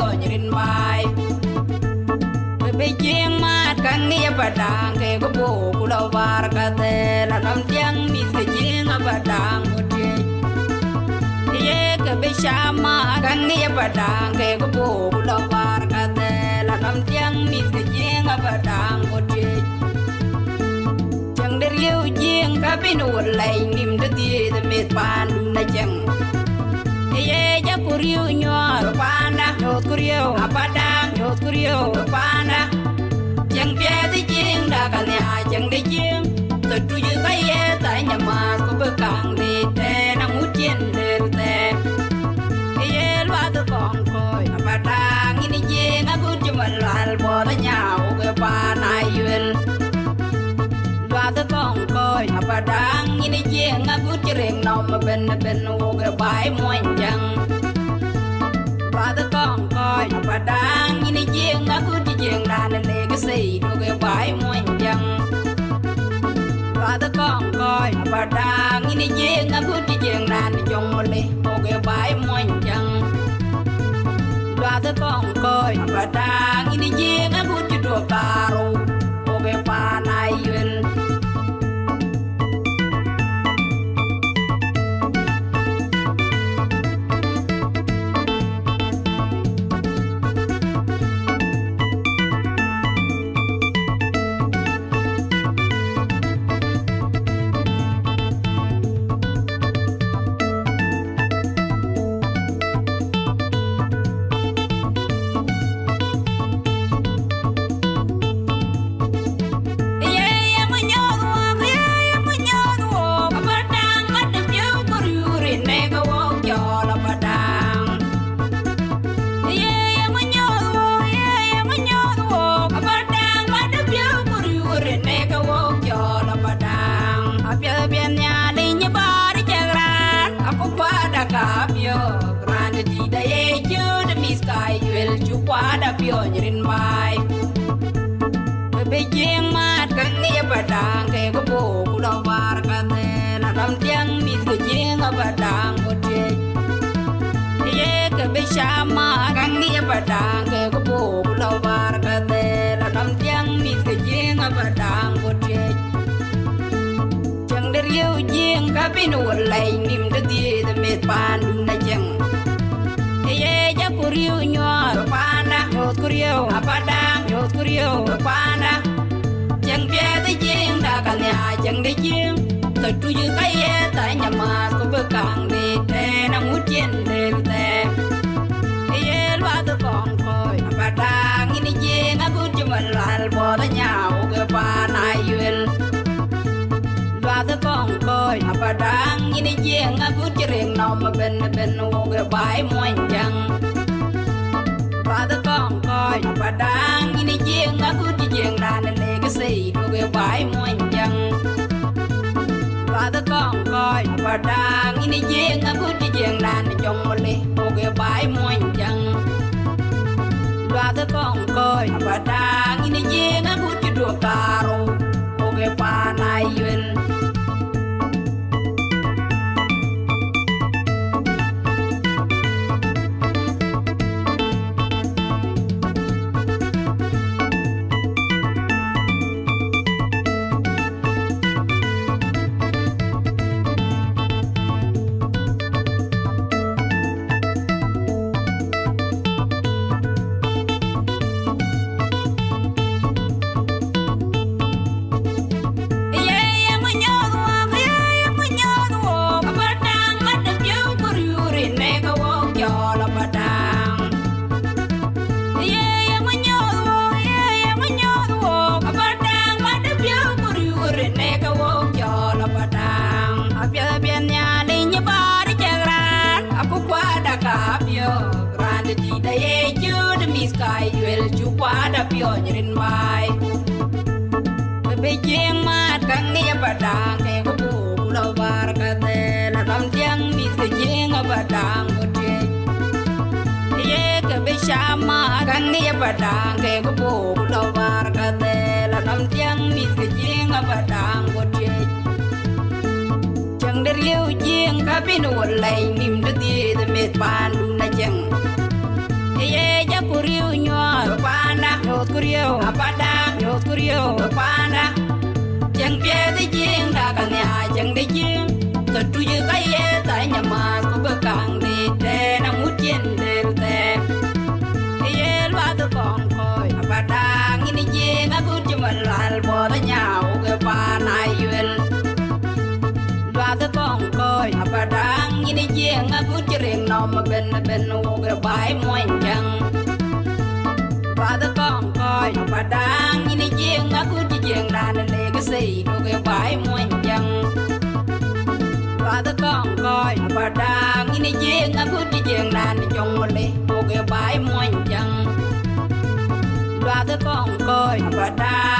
pio nyirin mai be jeng mat kang ni padang ke go bo kulo war ka te la nam tiang mi ke jeng padang go te ye ke be shama kang ni padang ke go bo kulo war ka te la nam tiang mi ke jeng padang go te chang der yu jeng ka be no lai nim de ti de met pan du na chang ye ja kuriu nyor pana yot kuriu apadang yot kuriu pana chẳng biết đi chiên đã cả nhà chẳng đi chiên tôi chui dưới tay tại nhà mà có bữa càng đi tè năng mút chiên đều tè cái loa tôi còn coi mà đang đi chiên á cứ cho mình lại bỏ tới nhà cái bà này duyên loa tôi còn coi mà đang đi chiên á cứ cho riêng nòng mà bên cái bãi muôn chẳng loa tôi còn coi mà đang đi chiên á cứ cho chiên đàn lên cái gì đồ cái bãi muôn chẳng loa tôi còn coi mà đang đi chiên á cứ cho chiên đàn trong một ly đồ cái bãi muôn chẳng loa tôi còn coi mà đang đi chiên á cứ cho đồ cà rô đồ cái bà này duyên ada pio nyirin mai be jeng mat kang ni padang ke go bo kulo war ka te la dam tiang mi ke jeng padang go te ye ke be shama kang ni padang ke go bo kulo war ka te la dam tiang mi ke jeng padang go te chang der yu jeng ka bin wol lai nim de ti de met pan du na chang ye ja kuriu nyor pana yot kuriu apadang yot kuriu pana chẳng biết đi chiên đã cả nhà chẳng đi chiên tôi chui dưới tay tại nhà mà có bữa càng đi tè năng mút chiên đều tè ye loa tôi còn coi apadang ini chiên á cứ cho mình lại bỏ tới nhà cái bà này duyên loa tôi còn coi apadang ini chiên á cứ cho riêng nòng mà bên cái bãi muôn chẳng loa tôi còn coi và đang đi chiên á cứ đi chiên đàn lên cái gì đồ cái bãi muôn chẳng loa tôi còn coi và đang đi chiên á cứ đi chiên đàn trong một ly đồ cái bãi muôn chẳng loa tôi còn coi và đang đi chiên á cứ đi đồ cà rô đồ cái bà này duyên ada pio nyirin mai be jeng mat kang ni padang ke go bu kulo war ka te la dam tiang mi ke jeng padang go te ye ke be shama kang ni padang ke go bu kulo war ka te la dam tiang mi ke jeng padang go te chang der yu jeng ka bin wol lai nim de ti de met pan du na chang ye ja kuriu nyuar panda nyot kuriu apada nyot kuriu panda chẳng bia đi giang đã cả nhà chẳng đi giang thật tru như cái tại nhà mà có bờ cảng đi để nằm mút trên để tè ye loa tôi còn coi apada ngini giang aku cuma lal bo ta nhau cái pa nai yuen loa tôi còn coi apada ngini giang aku cering nom ben u cái bài moin chẳng loa tôi còn coi apada ngini giang aku giang đàn lệ cái gì đồ cái bài moin chẳng loa tôi còn coi apada ngini giang aku giang đàn trong một lệ đồ cái bài moin chẳng loa tôi còn coi apada